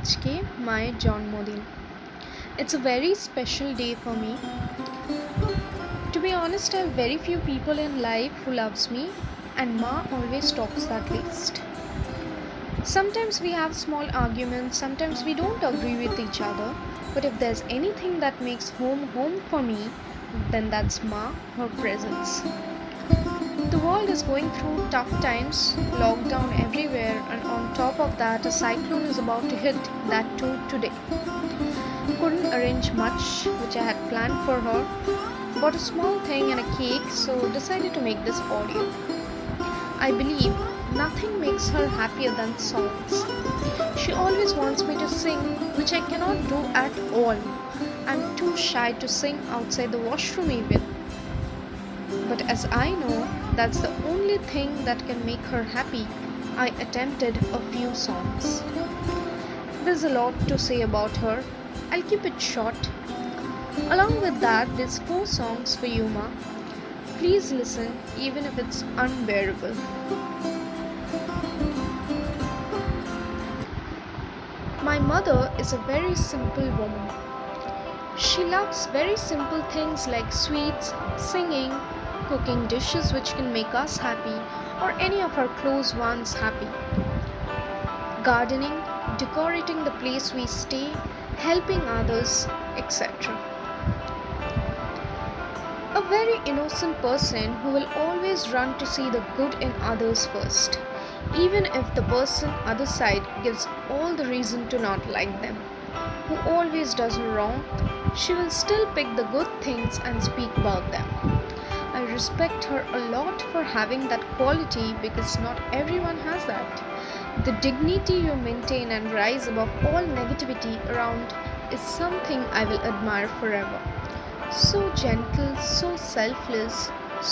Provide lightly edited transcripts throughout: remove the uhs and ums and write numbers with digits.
আজকে মায়ের জন্মদিন. It's a very special day for me. To be honest, I have very few people in life who loves me, and Ma always tops that list. Sometimes we have small arguments, sometimes we don't agree with each other, but if there's anything that makes home home for me, then that's Ma, her presence. The world is going through tough times, lockdown everywhere, and on top of that, a cyclone is about to hit, that too today. Couldn't arrange much which I had planned for her. Bought a small thing and a cake, so decided to make this audio. I believe nothing makes her happier than songs. She always wants me to sing, which I cannot do at all. I'm too shy to sing outside the washroom even. But as I know that's the only thing that can make her happy, I attempted a few songs. There's a lot to say about her. I'll keep it short. Along with that, there's 4 songs for you, Ma. Please listen, even if it's unbearable. My mother is a very simple woman. She loves very simple things like sweets, singing, cooking dishes which can make us happy or any of our close ones happy, gardening, decorating the place we stay, helping others, etc. A very innocent person who will always run to see the good in others first, even if the person other side gives all the reason to not like them. Who always does her wrong, she will still pick the good things and speak about them. I respect her a lot for having that quality because not everyone has that. The dignity you maintain and rise above all negativity around is something I will admire forever. So gentle, so selfless,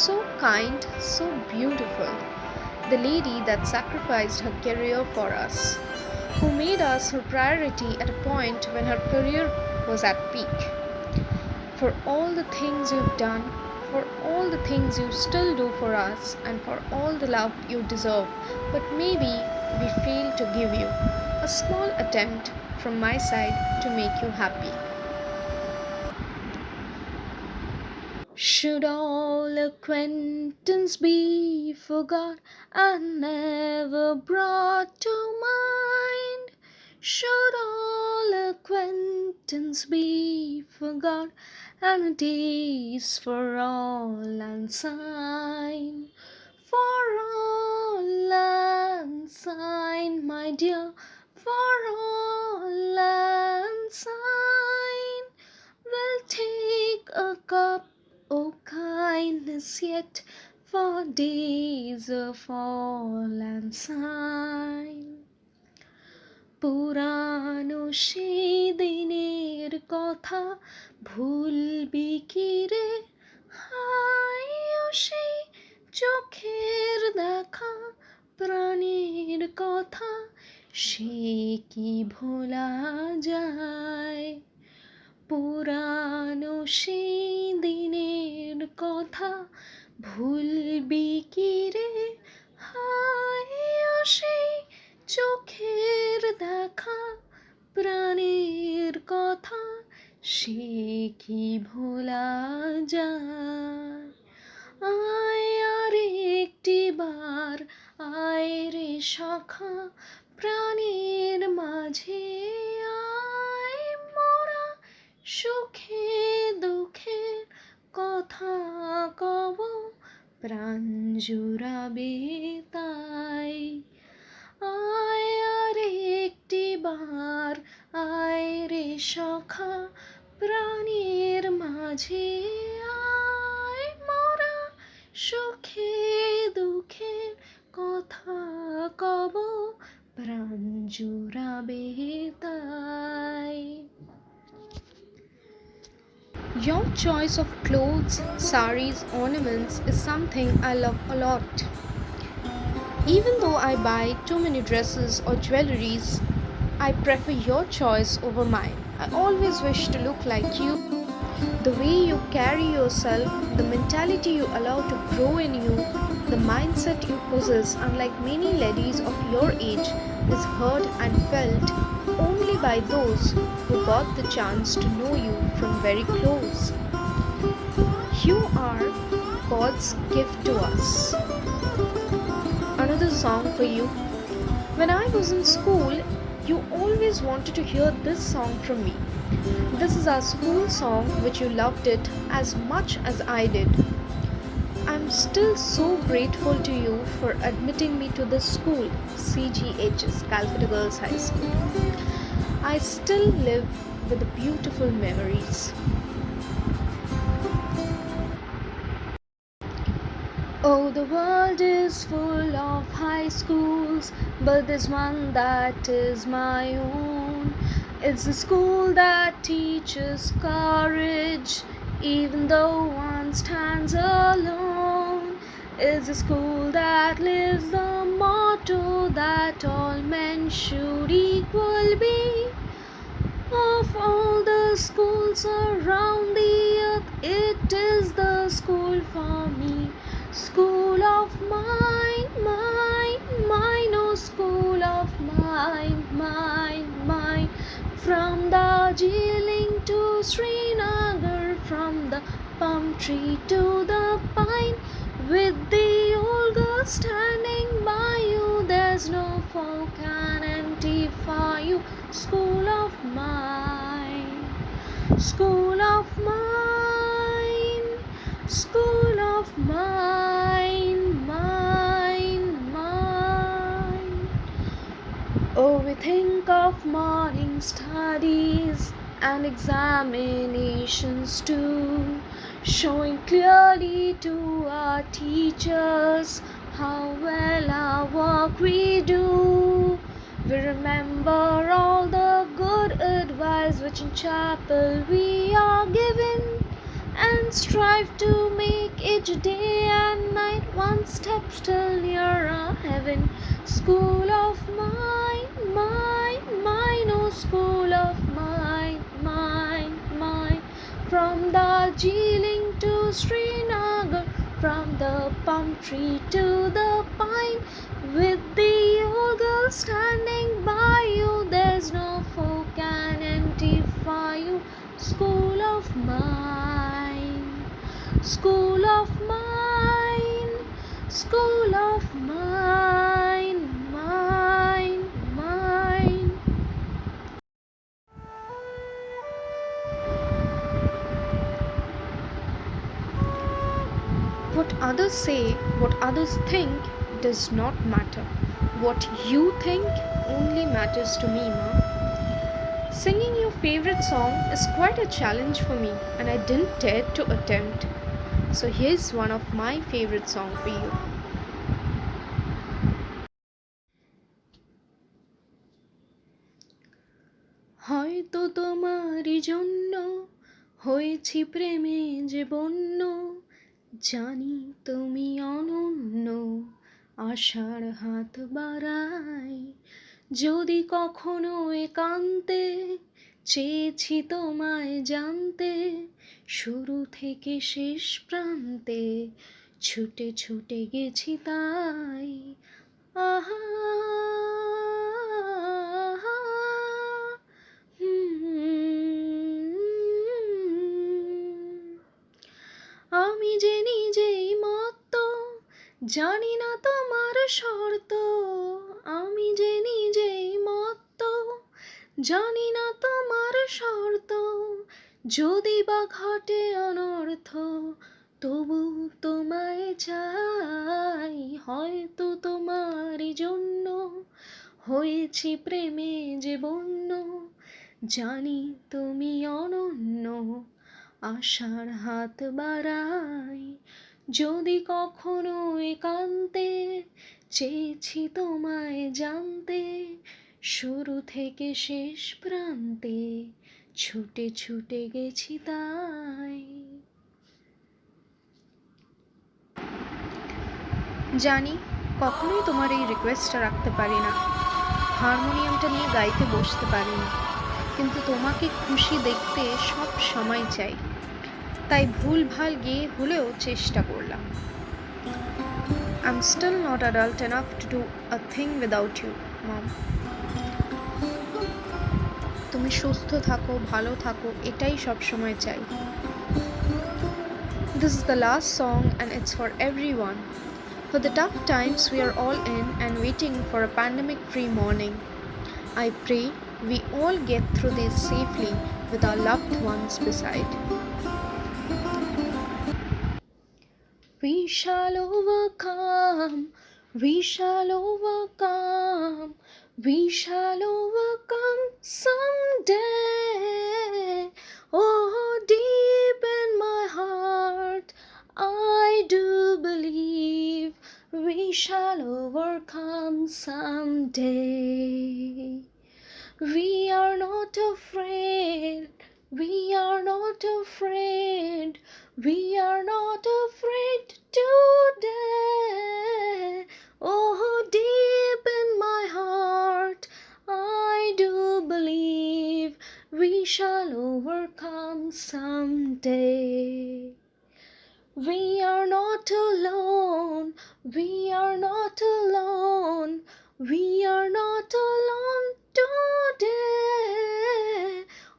so kind, so beautiful. The lady that sacrificed her career for us, who made us her priority at a point when her career was at peak. For all the things you've done, for all the things you still do for us, and for all the love you deserve, but maybe we fail to give you. A small attempt from my side to make you happy. Should all acquaintance be forgot and never brought to mind? Should all acquaintance be forgot and a days for all unsigned? For all unsigned, my dear, for all unsigned, we'll take a cup, oh kindness, yet for days of all unsigned. পুরানো সেই দিনের কথা ভুলবি কি রে, হায় ও সেই চোখের দেখা প্রাণের কথা সে কি ভোলা যায়? পুরানো সেই দিনের কথা ভুলবি কি রে, হায় ও সেই চোখের দেখা প্রাণের কথা সে কি ভোলা যায়? আয় আর একটি বার আয় রে সখা প্রাণের মাঝে আয়, মোরা সুখে দুঃখের কথা কব প্রাণ জুড়াবে তাই। আয় আর একটি বার আয় রে সখা প্রাণের মাঝে আয়, মোরা সুখে দুঃখের কথা কব প্রাণ জুড়াবে তাই। Your choice of clothes, saris, ornaments is something I love a lot. Even though I buy too many dresses or jewelries, I prefer your choice over mine. I always wish to look like you. The way you carry yourself, the mentality you allow to grow in you, The mindset you possess, unlike many ladies of your age, is heard and felt only by those who got the chance to know you from very close. You are God's gift to us. Another song for you. When I was in school, you always wanted to hear this song from me. This is our school song, which you loved it as much as I did. I'm still so grateful to you for admitting me to this school, CGHS, Calcutta Girls High School. I still live with the beautiful memories. Oh, the world is full of high schools, but there's one that is my own. It's a school that teaches courage, even though one stands alone. It's a school that lives the motto that all men should equal be. Of all the schools around the earth, it is the school for me. School of mine, oh school of mine. From Darjeeling to Srinagar, from the palm tree to the pine, with the old girl standing by you, there's no foe can identify you. School of mine, school of mine, school of mine. Oh, we think of morning studies and examinations too, showing clearly to our teachers how well our work we do. We remember all the good advice which in chapel we are given, and strive to make each day and night one step still nearer heaven. School of mine, oh school of mine. From Darjeeling to Srinagar, from the palm tree to the pine, with the old girl standing by you, there's no foe can identify you. School of mine, school of mine, school of mine. What others say, what others think does not matter. What you think only matters to me, Ma. Singing your favorite song is quite a challenge for me, and I didn't dare to attempt. So here's one of my favorite songs for you. হয়তো তোমারই জন্য হয়েছি প্রেমে যে বন্য, জানি তুমি অনন্য, আশার হাত বাড়াই। যদি কখনো একান্তে চেয়েছি তোমায় জানতে, শুরু থেকে শেষ প্রান্তে ছুটে ছুটে গেছি তাই। আহা আমি যে নিজেই মত্ত, জানি না তোমার শর্ত। আমি যে নিজেই মত্ত, জানি না তোমার শর্ত। যদি বা ঘটে অনর্থ, তবু তোমায় চাই। হয়তো তোমারই জন্য হয়েছি প্রেমে যে বন্য, জানি তুমি অনন্য, আশার হাত বাড়াই। যদি কখনো একান্তে চেয়েছি তোমায় জানতে, শুরু থেকে শেষ প্রান্তে ছুটে ছুটে গেছি তাই। জানি কখনোই তোমার এই রিকোয়েস্টটা রাখতে পারি না, হারমোনিয়ামটা নিয়ে গাইতে বসতে পারি না, কিন্তু তোমাকে খুশি দেখতে সব সময় চাই, তাই ভুল ভাল গেয়ে হলেও চেষ্টা করলাম। I'm still not adult enough to do a thing without you, Mom. তুমি সুস্থ থাকো, ভালো থাকো, এটাই সবসময় চাই। This is the last song and it's for everyone. For the tough times we are all in and waiting for a pandemic-free morning. I pray we all get through this safely with our loved ones beside. We shall overcome, we shall overcome, we shall overcome someday. Oh, deep in my heart, I do believe we shall overcome someday. We are not afraid, we are not afraid, we are not afraid today. Oh, deep in my heart, I do believe we shall overcome someday. We are not alone, we are not alone, we are not alone today.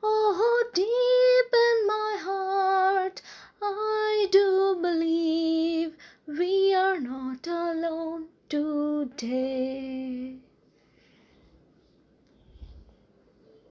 Oh, deep in my heart, I do believe we are not alone today.